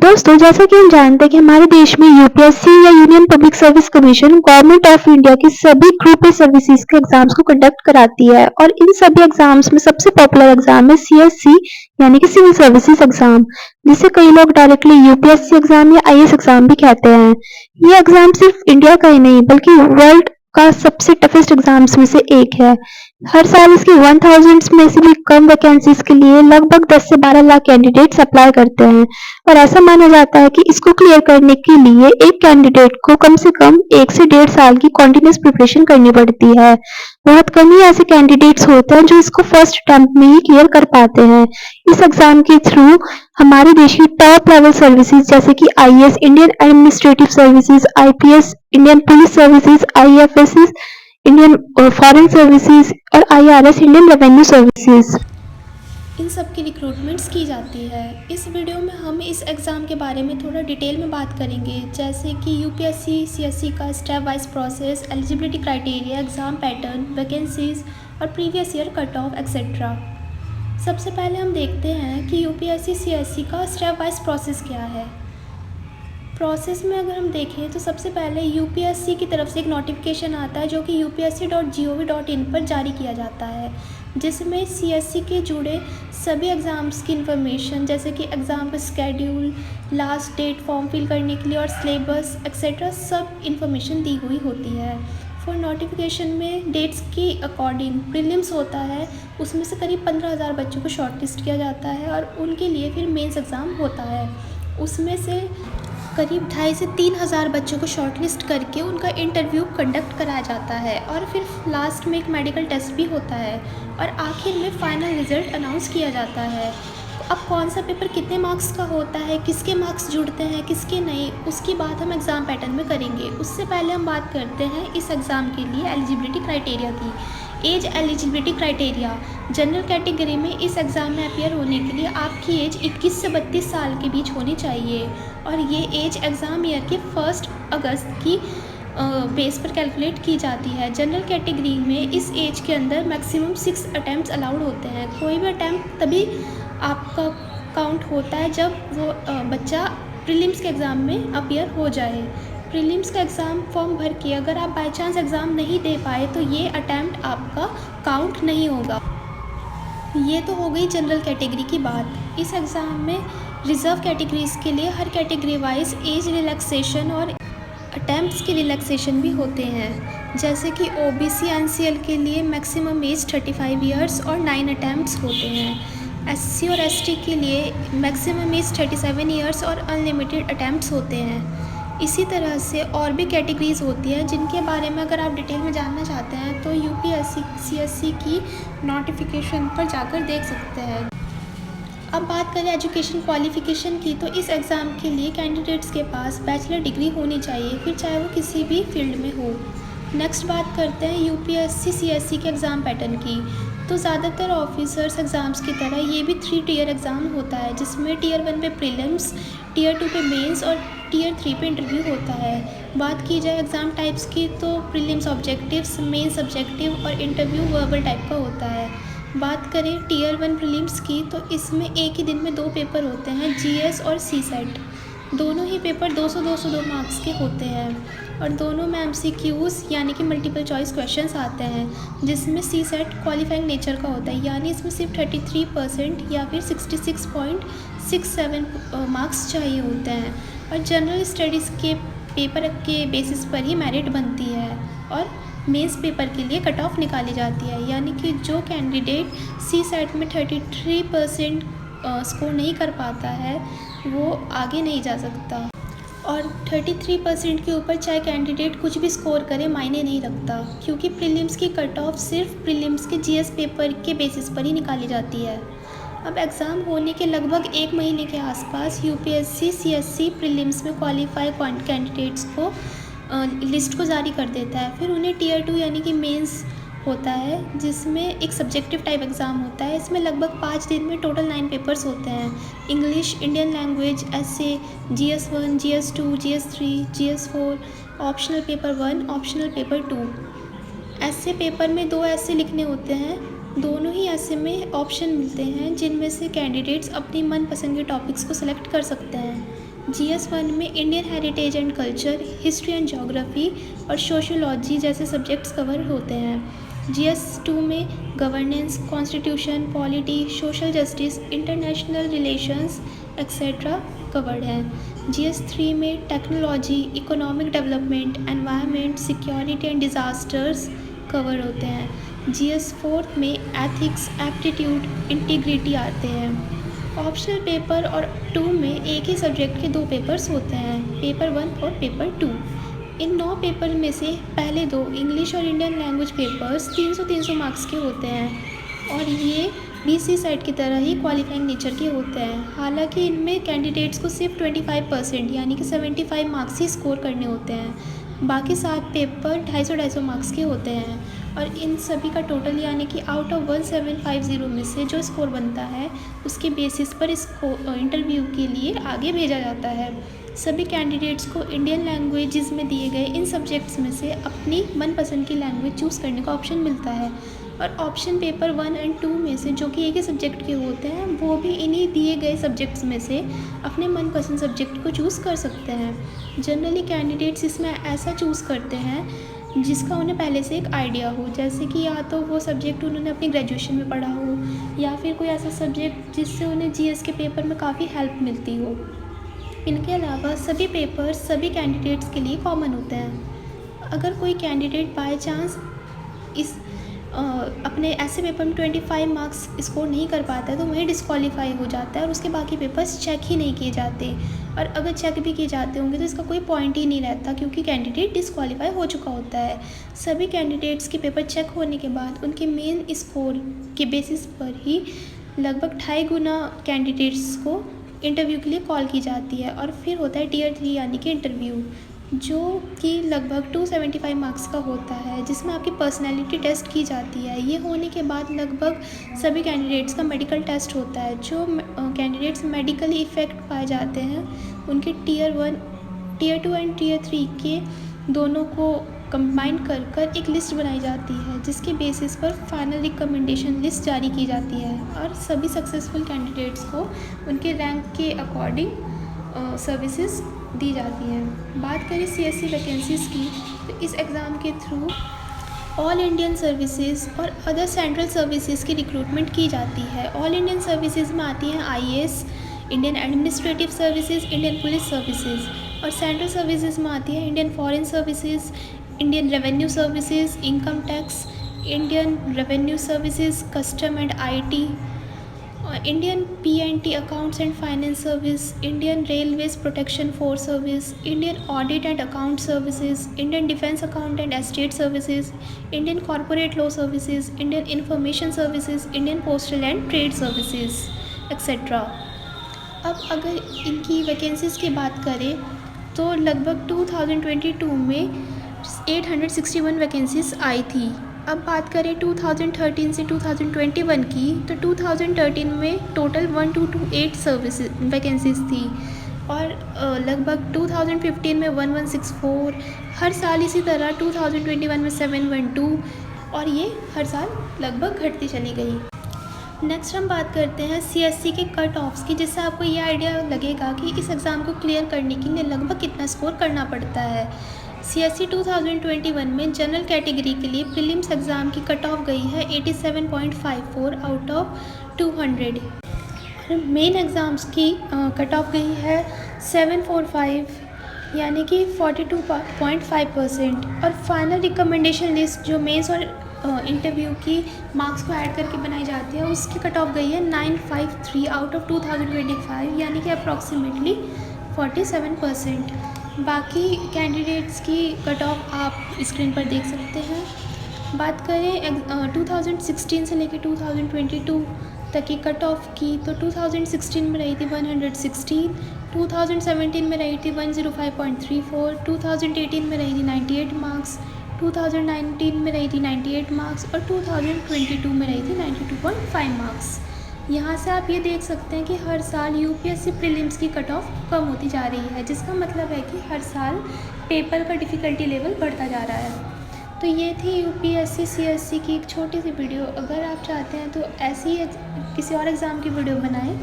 दोस्तों, जैसा कि हम जानते हैं कि हमारे देश में यूपीएससी या union public service commission government of India की सभी ग्रुप ए सर्विसेज के एग्जाम्स को कंडक्ट कराती है और इन सभी एग्जाम्स में सबसे पॉपुलर एग्जाम है सीएससी यानी कि सिविल सर्विसेज एग्जाम, जिसे कई लोग डायरेक्टली यूपीएससी एग्जाम या आईएएस एग्जाम भी कहते हैं। ये एग्जाम सिर्फ इंडिया का ही नहीं बल्कि वर्ल्ड का सबसे टफेस्ट एग्जाम्स में से एक है। हर साल इसकी 1000 में से भी कम वैकेंसीज के लिए लगभग 10 से 12 लाख कैंडिडेट्स अप्लाई करते हैं और ऐसा माना जाता है कि इसको क्लियर करने के लिए एक कैंडिडेट को कम से कम 1 से 1.5 साल की कॉन्टिन्यूस प्रिपरेशन करनी पड़ती है। बहुत कम ही ऐसे कैंडिडेट्स होते हैं जो इसको फर्स्ट अटेम्प्ट में ही क्लियर कर पाते हैं। इस एग्जाम के थ्रू हमारे देश की टॉप लेवल सर्विसेज जैसे कि IAS, Indian administrative services, IPS, Indian police services, IFSS, Indian foreign services और आईआरएस, इंडियन रेवेन्यू सर्विसेज, इन सब की रिक्रूटमेंट्स की जाती है। इस वीडियो में हम इस एग्ज़ाम के बारे में थोड़ा डिटेल में बात करेंगे, जैसे कि यूपीएससी सीएससी का step wise process, eligibility criteria, exam pattern, vacancies और previous year cut off etcetera. सबसे पहले हम देखते हैं कि यूपीएससी सीएससी का स्टेप वाइज प्रोसेस क्या है। प्रोसेस में अगर हम देखें तो सबसे पहले यूपीएससी की तरफ से एक नोटिफिकेशन आता है जो कि upsc.gov.in पर जारी किया जाता है, जिसमें सीएससी के जुड़े सभी एग्ज़ाम्स की इन्फॉर्मेशन जैसे कि एग्ज़ाम का schedule, last date form fill करने के लिए और सिलेबस एक्सेट्रा सब इन्फॉर्मेशन दी हुई होती है। फॉर नोटिफिकेशन में डेट्स की अकॉर्डिंग प्रीलिम्स होता है, उसमें से करीब 15,000 बच्चों को शॉर्टलिस्ट किया जाता है और उनके लिए फिर मेंस एग्ज़ाम होता है, उसमें से करीब 2,500 से 3,000 बच्चों को शॉर्टलिस्ट करके उनका इंटरव्यू कंडक्ट कराया जाता है और फिर लास्ट में एक मेडिकल टेस्ट भी होता है और आखिर में फाइनल रिज़ल्ट अनाउंस किया जाता है। अब कौन सा पेपर कितने मार्क्स का होता है, किसके मार्क्स जुड़ते हैं किसके नहीं, उसकी बात हम एग्ज़ाम पैटर्न में करेंगे। उससे पहले हम बात करते हैं इस एग्ज़ाम के लिए एलिजिबिलिटी क्राइटेरिया की। As eligibility criteria, general category में इस एग्ज़ाम में अपियर होने के लिए आपकी एज 21 से 32 साल के बीच होनी चाहिए और ये एज एग्ज़ाम ईयर के 1 अगस्त की बेस पर कैलकुलेट की जाती है। जनरल कैटेगरी में इस एज के अंदर मैक्सिमम 6 अटैम्प्ट्स अलाउड होते हैं। कोई भी अटैम्प्ट तभी आपका काउंट होता है जब वो बच्चा प्रीलिम्स के एग्ज़ाम में अपियर हो जाए। प्रीलिम्स का एग्ज़ाम फॉर्म भर के अगर आप बाई चांस एग्ज़ाम नहीं दे पाए तो ये अटैम्प्ट आपका काउंट नहीं होगा। ये तो हो गई जनरल कैटेगरी की बात। इस एग्ज़ाम में रिज़र्व कैटेगरीज़ के लिए हर कैटेगरी वाइज एज रिलैक्सेशन और अटैम्प्ट्स की रिलैक्सेशन भी होते हैं, जैसे कि ओबीसी एनसीएल के लिए मैक्सिमम एज 35 ईयर्स और 9 अटैम्प्ट्स होते हैं। एससी और एसटी के लिए मैक्सिमम एज 37 ईयर्स और अनलिमिटेड अटैम्प्ट्स होते हैं। इसी तरह से और भी कैटेगरीज़ होती हैं जिनके बारे में अगर आप डिटेल में जानना चाहते हैं तो यूपीएससी सीएससी की नोटिफिकेशन पर जाकर देख सकते हैं। अब बात करें एजुकेशन क्वालिफ़िकेशन की, तो इस एग्ज़ाम के लिए कैंडिडेट्स के पास बैचलर डिग्री होनी चाहिए, फिर चाहे वो किसी भी फील्ड में हो। नेक्स्ट बात करते हैं यूपीएससी सीएससी के एग्ज़ाम पैटर्न की। तो ज़्यादातर ऑफिसर्स एग्ज़ाम्स की तरह ये भी 3 टियर एग्ज़ाम होता है, जिसमें टियर 1 पे प्रीलिम्स, टियर 2 पे मेंस और टियर 3 पे इंटरव्यू होता है। बात की जाए एग्ज़ाम टाइप्स की तो प्रीलिम्स ऑब्जेक्टिव्स, मेन सब्जेक्टिव और इंटरव्यू वर्बल टाइप का होता है। बात करें टियर 1 प्रीलिम्स की तो इसमें एक ही दिन में 2 पेपर होते हैं, जीएस और सीसेट। दोनों ही पेपर 200-202 मार्क्स के होते हैं और दोनों में एमसीक्यूज़ यानी कि मल्टीपल चॉइस क्वेश्चंस आते हैं, जिसमें सीसेट क्वालिफाइंग नेचर का होता है, यानी इसमें सिर्फ 33% या फिर 66.67 मार्क्स चाहिए होते हैं और जनरल स्टडीज़ के पेपर के बेसिस पर ही मेरिट बनती है और मेंस पेपर के लिए कट ऑफ निकाली जाती है, यानी कि जो कैंडिडेट सीसेट में 33% स्कोर नहीं कर पाता है वो आगे नहीं जा सकता और 33% के ऊपर चाहे कैंडिडेट कुछ भी स्कोर करे मायने नहीं रखता, क्योंकि प्रीलिम्स की कट ऑफ सिर्फ प्रीलिम्स के जीएस पेपर के बेसिस पर ही निकाली जाती है। अब एग्ज़ाम होने के लगभग 1 महीने के आसपास यूपीएससी सीएससी प्रीलिम्स में क्वालिफाई कैंडिडेट्स को लिस्ट को जारी कर देता है। फिर उन्हें टियर 2 यानी कि मेंस होता है, जिसमें एक सब्जेक्टिव टाइप एग्ज़ाम होता है। इसमें लगभग 5 दिन में टोटल 9 पेपर्स होते हैं, English, Indian language, S A, जीएस1, GS two, जीएस3, जीएस4, optional paper 1, optional paper 2। S A paper में 2 एसए लिखने होते हैं, दोनों ही एसए में ऑप्शन मिलते हैं जिनमें से कैंडिडेट्स अपनी मनपसंद के टॉपिक्स को सिलेक्ट कर सकते हैं। GS1 में Indian heritage and culture, history and geography और सोशियोलॉजी जैसे सब्जेक्ट्स कवर होते हैं। GS2 में governance, constitution, polity, social justice, international relations etcetera covered हैं। GS3 में technology, economic development, environment, security and disasters cover होते हैं। GS4 में एथिक्स, एप्टीट्यूड, इंटीग्रिटी आते हैं। ऑप्शनल पेपर और 2 में एक ही सब्जेक्ट के 2 पेपर्स होते हैं, पेपर 1 और पेपर 2। इन 9 पेपर में से पहले 2 इंग्लिश और इंडियन लैंग्वेज पेपर्स 300-300 मार्क्स के होते हैं और ये BC सेट की तरह ही क्वालिफाइंग नेचर के होते हैं। हालांकि इनमें कैंडिडेट्स को सिर्फ 25% यानी कि 75 मार्क्स ही स्कोर करने होते हैं। बाकी 7 पेपर 250-250 मार्क्स के होते हैं और इन सभी का टोटल यानी कि आउट ऑफ 1750 में से जो स्कोर बनता है उसके बेसिस पर इसको इंटरव्यू के लिए आगे भेजा जाता है। सभी कैंडिडेट्स को इंडियन लैंग्वेजेस में दिए गए इन सब्जेक्ट्स में से अपनी मनपसंद की लैंग्वेज चूज़ करने का ऑप्शन मिलता है और ऑप्शन पेपर 1 और 2 में से जो कि एक ही सब्जेक्ट के होते हैं वो भी इन्हीं दिए गए सब्जेक्ट्स में से अपने मनपसंद सब्जेक्ट को चूज़ कर सकते हैं। जनरली कैंडिडेट्स इसमें ऐसा चूज़ करते हैं जिसका उन्हें पहले से एक आइडिया हो, जैसे कि या तो वो सब्जेक्ट उन्होंने अपनी ग्रेजुएशन में पढ़ा हो या फिर कोई ऐसा सब्जेक्ट जिससे उन्हें GS के पेपर में काफ़ी हेल्प मिलती हो। इनके अलावा सभी पेपर्स सभी कैंडिडेट्स के लिए कॉमन होते हैं। अगर कोई कैंडिडेट बाय चांस इस अपने ऐसे पेपर में 25 मार्क्स स्कोर नहीं कर पाता है तो वहीं डिस्क्वालीफाई हो जाता है और उसके बाकी पेपर्स चेक ही नहीं किए जाते और अगर चेक भी किए जाते होंगे तो इसका कोई पॉइंट ही नहीं रहता क्योंकि कैंडिडेट डिस्क्वालीफाई हो चुका होता है। सभी कैंडिडेट्स के पेपर चेक होने के बाद उनके मेन स्कोर के बेसिस पर ही लगभग 2.5 गुना कैंडिडेट्स को इंटरव्यू के लिए कॉल की जाती है और फिर होता है Tier 3 यानी कि इंटरव्यू, जो कि लगभग 275 मार्क्स का होता है जिसमें आपकी पर्सनैलिटी टेस्ट की जाती है। ये होने के बाद लगभग सभी कैंडिडेट्स का मेडिकल टेस्ट होता है। जो कैंडिडेट्स मेडिकली इफ़ेक्ट पाए जाते हैं उनके Tier 1, Tier 2 एंड Tier 3 के दोनों को कंबाइन कर एक लिस्ट बनाई जाती है जिसके बेसिस पर फाइनल रिकमेंडेशन लिस्ट जारी की जाती है और सभी सक्सेसफुल कैंडिडेट्स को उनके रैंक के अकॉर्डिंग सर्विसेज दी जाती हैं। बात करें CSC वैकेंसीज़ की तो इस एग्ज़ाम के थ्रू ऑल इंडियन सर्विसेज और अदर सेंट्रल सर्विसेज की रिक्रूटमेंट की जाती है। ऑल इंडियन सर्विसेज में आती हैं IAS, Indian administrative services, Indian police services और सेंट्रल सर्विसेज में आती है Indian foreign services, Indian revenue services, income tax, Indian revenue services, custom and IT, Indian P&T accounts and finance service, Indian railways protection force service, Indian audit and account services, Indian defence account and estate services, Indian corporate law services, Indian information services, Indian postal and trade services etcetera. अब अगर इनकी vacancies की बात करें तो लगभग 2022 में 861 vacancies आई थी। अब बात करें 2013 से 2021 की तो 2013 में टोटल 1228 सर्विस वैकेंसीज थी और लगभग 2015 में 1164, हर साल इसी तरह 2021 में 712 और ये हर साल लगभग घटती चली गई। नेक्स्ट हम बात करते हैं CSC के कट ऑफ्स की, जिससे आपको ये आइडिया लगेगा कि इस एग्ज़ाम को क्लियर करने के लिए लगभग कितना स्कोर करना पड़ता है। CSC 2021 में जनरल कैटेगरी के लिए प्रीलिम्स एग्ज़ाम की कट ऑफ गई है 87.54 आउट ऑफ 200 और मेन एग्ज़ाम्स की कट ऑफ गई है 745 यानी कि 42.5% और फाइनल रिकमेंडेशन लिस्ट जो मेंस और इंटरव्यू की मार्क्स को ऐड करके बनाई जाती है उसकी कट ऑफ गई है 953 आउट ऑफ 2025 यानी कि अप्रॉक्सीमेटली 47%। बाकी कैंडिडेट्स की कट ऑफ आप स्क्रीन पर देख सकते हैं। बात करें 2016 से लेकर 2022 तक की कट ऑफ की तो 2016 में रही थी 116, 2017 में रही थी 105.34, 2018 में रही थी 98 मार्क्स, 2019 में रही थी 98 मार्क्स और 2022 में रही थी 92.5 मार्क्स। यहाँ से आप ये देख सकते हैं कि हर साल UPSC प्रीलिम्स की कट ऑफ कम होती जा रही है, जिसका मतलब है कि हर साल पेपर का डिफ़िकल्टी लेवल बढ़ता जा रहा है। तो ये थी UPSC CSC की एक छोटी सी वीडियो। अगर आप चाहते हैं तो ऐसी ही किसी और एग्ज़ाम की वीडियो बनाएं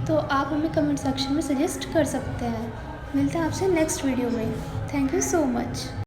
तो आप हमें कमेंट सेक्शन में सजेस्ट कर सकते हैं। मिलते हैं आपसे नेक्स्ट वीडियो में। Thank you so much.